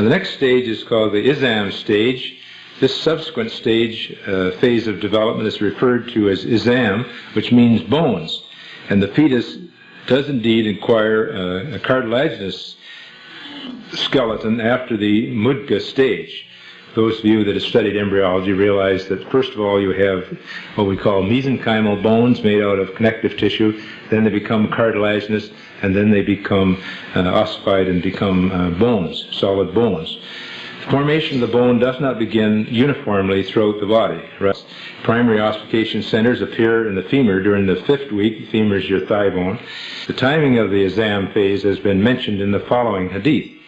Now the next stage is called the Izam stage. This subsequent stage, phase of development is referred to as Izam, which means bones. And the fetus does indeed acquire a cartilaginous skeleton after the Mudga stage. Those of you that have studied embryology realize that first of all you have what we call mesenchymal bones made out of connective tissue, then they become cartilaginous, and then they become ossified and become bones, solid bones. The formation of the bone does not begin uniformly throughout the body. Right? Primary ossification centers appear in the femur during the 5th week. The femur is your thigh bone. The timing of the Izam phase has been mentioned in the following hadith.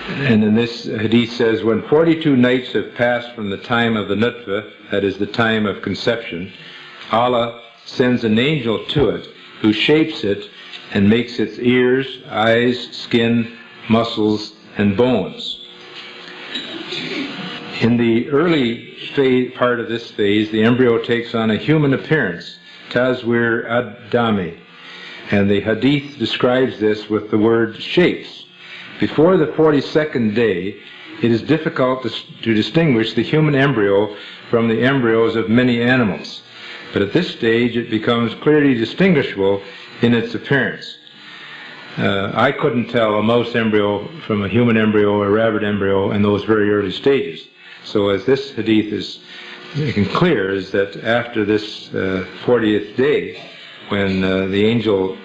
And in this hadith says, when 42 nights have passed from the time of the nutfa, that is the time of conception, Allah sends an angel to it who shapes it and makes its ears, eyes, skin, muscles, and bones. In the early part of this phase, the embryo takes on a human appearance, Tazwir ad-Dami, and the hadith describes this with the word shapes. Before the 42nd day, it is difficult to distinguish the human embryo from the embryos of many animals, but at this stage it becomes clearly distinguishable in its appearance. I couldn't tell a mouse embryo from a human embryo or a rabbit embryo in those very early stages. So as this hadith is making clear, is that after this 40th day, when the angel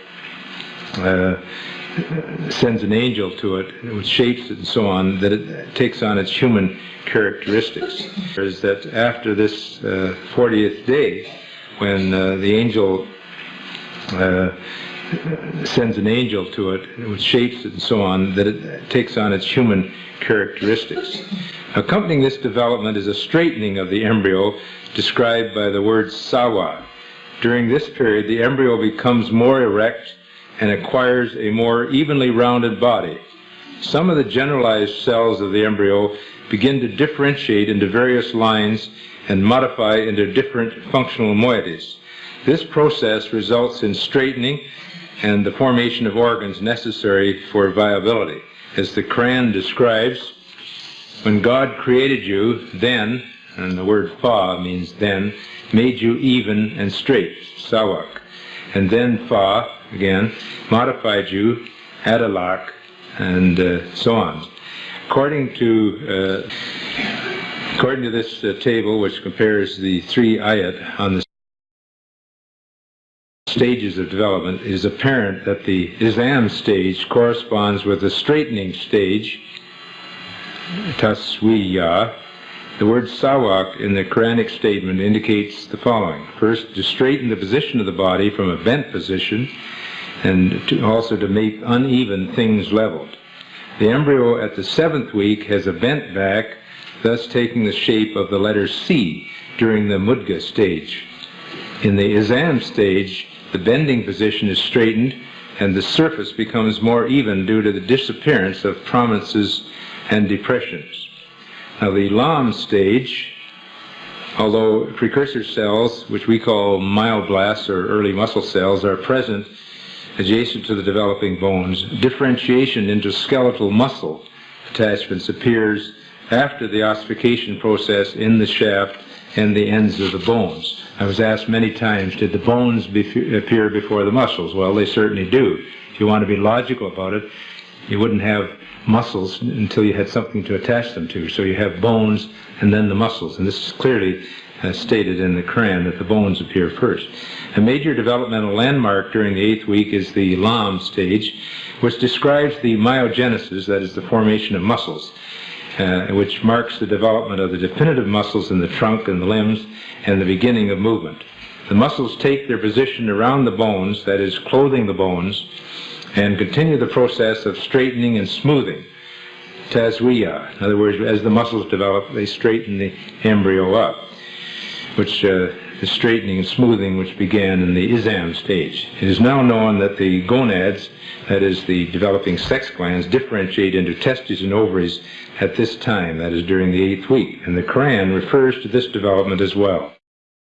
sends an angel to it, which shapes it and so on, that it takes on its human characteristics. Is that after this 40th day, when the angel sends an angel to it, which shapes it and so on, that it takes on its human characteristics. Accompanying this development is a straightening of the embryo described by the word sawa. During this period, the embryo becomes more erect and acquires a more evenly rounded body. Some of the generalized cells of the embryo begin to differentiate into various lines and modify into different functional moieties. This process results in straightening and the formation of organs necessary for viability. As the Quran describes, when God created you, then, and the word fa means then, made you even and straight, sawak, and then fa, again, modified you, adalak, and so on. According to this table, which compares the 3 ayat on the stages of development, it is apparent that the Izam stage corresponds with the straightening stage, taswiya. The word sawak in the Quranic statement indicates the following. First, to straighten the position of the body from a bent position, and also to make uneven things leveled. The embryo at the 7th week has a bent back, thus taking the shape of the letter C during the Mudga stage. In the Izam stage, the bending position is straightened and the surface becomes more even due to the disappearance of prominences and depressions. Now the Lam stage, although precursor cells, which we call myoblasts or early muscle cells, are present adjacent to the developing bones, differentiation into skeletal muscle attachments appears after the ossification process in the shaft and the ends of the bones. I was asked many times, did the bones appear before the muscles? Well, they certainly do. If you want to be logical about it, you wouldn't have muscles until you had something to attach them to. So you have bones and then the muscles. And this is clearly stated in the Quran that the bones appear first. A major developmental landmark during the 8th week is the Lam stage, which describes the myogenesis, that is the formation of muscles, which marks the development of the definitive muscles in the trunk and the limbs and the beginning of movement. The muscles take their position around the bones, that is, clothing the bones, and continue the process of straightening and smoothing, tazwiya. In other words, as the muscles develop, they straighten the embryo up, which the straightening and smoothing which began in the Izam stage. It is now known that the gonads, that is, the developing sex glands, differentiate into testes and ovaries at this time, that is, during the 8th week. And the Quran refers to this development as well.